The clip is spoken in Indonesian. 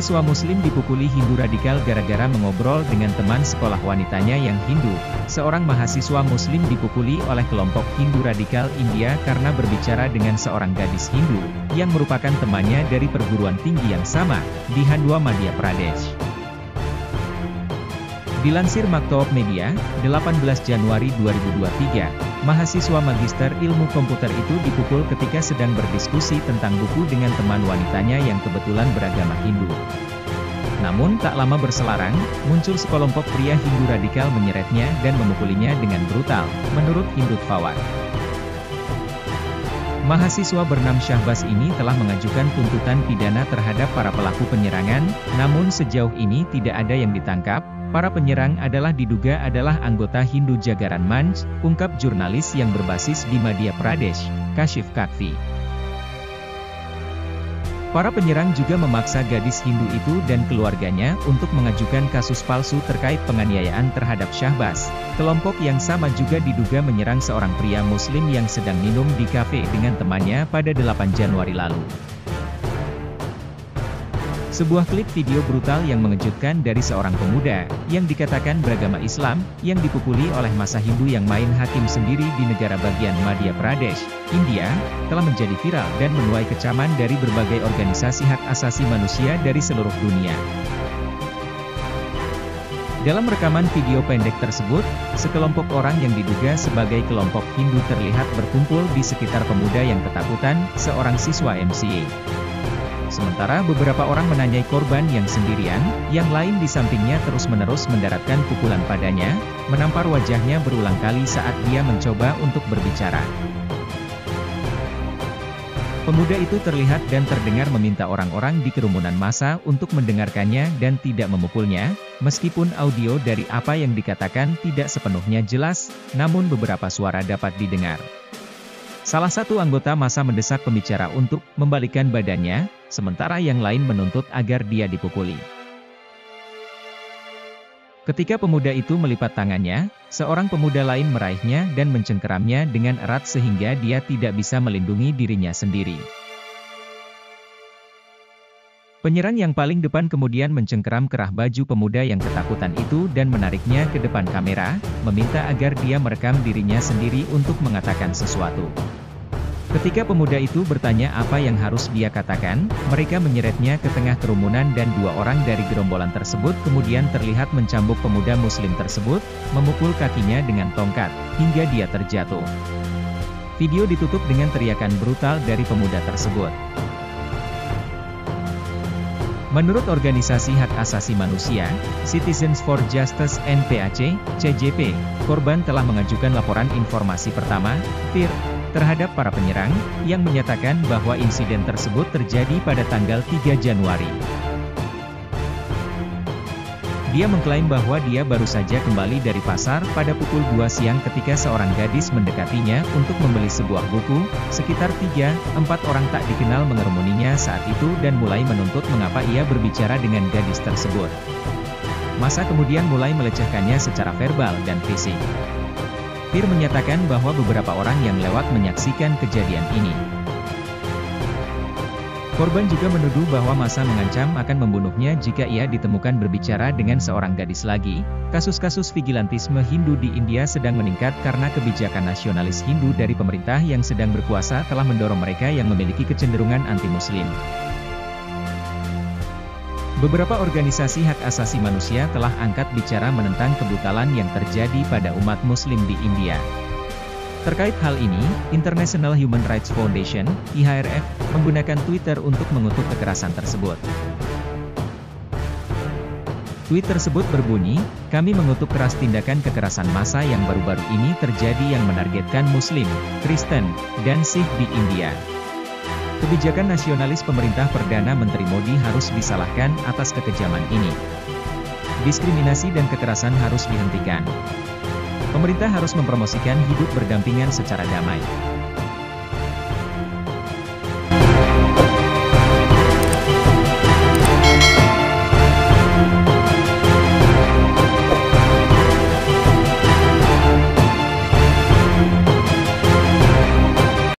Mahasiswa Muslim dipukuli Hindu radikal gara-gara mengobrol dengan teman sekolah wanitanya yang Hindu. Seorang mahasiswa Muslim dipukuli oleh kelompok Hindu radikal India karena berbicara dengan seorang gadis Hindu, yang merupakan temannya dari perguruan tinggi yang sama, di Handwa, Madhya Pradesh. Dilansir Maktoob Media, 18 Januari 2023, mahasiswa Magister Ilmu Komputer itu dipukul ketika sedang berdiskusi tentang buku dengan teman wanitanya yang kebetulan beragama Hindu. Namun tak lama berselarang, muncul sekelompok pria Hindu radikal menyeretnya dan memukulinya dengan brutal, menurut Hindut Fawad. Mahasiswa bernama Syahbaz ini telah mengajukan tuntutan pidana terhadap para pelaku penyerangan, namun sejauh ini tidak ada yang ditangkap. Para penyerang diduga adalah anggota Hindu Jagaran Manch, ungkap jurnalis yang berbasis di Madhya Pradesh, Kashif Kakvi. Para penyerang juga memaksa gadis Hindu itu dan keluarganya untuk mengajukan kasus palsu terkait penganiayaan terhadap Syahbaz. Kelompok yang sama juga diduga menyerang seorang pria Muslim yang sedang minum di kafe dengan temannya pada 8 Januari lalu. Sebuah klip video brutal yang mengejutkan dari seorang pemuda, yang dikatakan beragama Islam, yang dipukuli oleh massa Hindu yang main hakim sendiri di negara bagian Madhya Pradesh, India, telah menjadi viral dan menuai kecaman dari berbagai organisasi hak asasi manusia dari seluruh dunia. Dalam rekaman video pendek tersebut, sekelompok orang yang diduga sebagai kelompok Hindu terlihat berkumpul di sekitar pemuda yang ketakutan, seorang siswa MCA. Sementara beberapa orang menanyai korban yang sendirian, yang lain di sampingnya terus-menerus mendaratkan pukulan padanya, menampar wajahnya berulang kali saat dia mencoba untuk berbicara. Pemuda itu terlihat dan terdengar meminta orang-orang di kerumunan massa untuk mendengarkannya dan tidak memukulnya, meskipun audio dari apa yang dikatakan tidak sepenuhnya jelas, namun beberapa suara dapat didengar. Salah satu anggota massa mendesak pembicara untuk membalikkan badannya, sementara yang lain menuntut agar dia dipukuli. Ketika pemuda itu melipat tangannya, seorang pemuda lain meraihnya dan mencengkeramnya dengan erat sehingga dia tidak bisa melindungi dirinya sendiri. Penyerang yang paling depan kemudian mencengkeram kerah baju pemuda yang ketakutan itu dan menariknya ke depan kamera, meminta agar dia merekam dirinya sendiri untuk mengatakan sesuatu. Ketika pemuda itu bertanya apa yang harus dia katakan, mereka menyeretnya ke tengah kerumunan dan dua orang dari gerombolan tersebut kemudian terlihat mencambuk pemuda Muslim tersebut, memukul kakinya dengan tongkat, hingga dia terjatuh. Video ditutup dengan teriakan brutal dari pemuda tersebut. Menurut organisasi hak asasi manusia, Citizens for Justice NPAC, CJP, korban telah mengajukan laporan informasi pertama, FIR, terhadap para penyerang, yang menyatakan bahwa insiden tersebut terjadi pada tanggal 3 Januari. Dia mengklaim bahwa dia baru saja kembali dari pasar pada pukul 2 siang ketika seorang gadis mendekatinya untuk membeli sebuah buku. Sekitar 3-4 orang tak dikenal mengerumuninya saat itu dan mulai menuntut mengapa ia berbicara dengan gadis tersebut. Massa kemudian mulai melecehkannya secara verbal dan fisik. Fir menyatakan bahwa beberapa orang yang lewat menyaksikan kejadian ini. Korban juga menuduh bahwa massa mengancam akan membunuhnya jika ia ditemukan berbicara dengan seorang gadis lagi. Kasus-kasus vigilantisme Hindu di India sedang meningkat karena kebijakan nasionalis Hindu dari pemerintah yang sedang berkuasa telah mendorong mereka yang memiliki kecenderungan anti-Muslim. Beberapa organisasi hak asasi manusia telah angkat bicara menentang kebrutalan yang terjadi pada umat Muslim di India. Terkait hal ini, International Human Rights Foundation, IHRF, menggunakan Twitter untuk mengutuk kekerasan tersebut. Tweet tersebut berbunyi, "Kami mengutuk keras tindakan kekerasan massa yang baru-baru ini terjadi yang menargetkan Muslim, Kristen, dan Sikh di India. Kebijakan nasionalis pemerintah Perdana Menteri Modi harus disalahkan atas kekejaman ini. Diskriminasi dan kekerasan harus dihentikan. Pemerintah harus mempromosikan hidup berdampingan secara damai."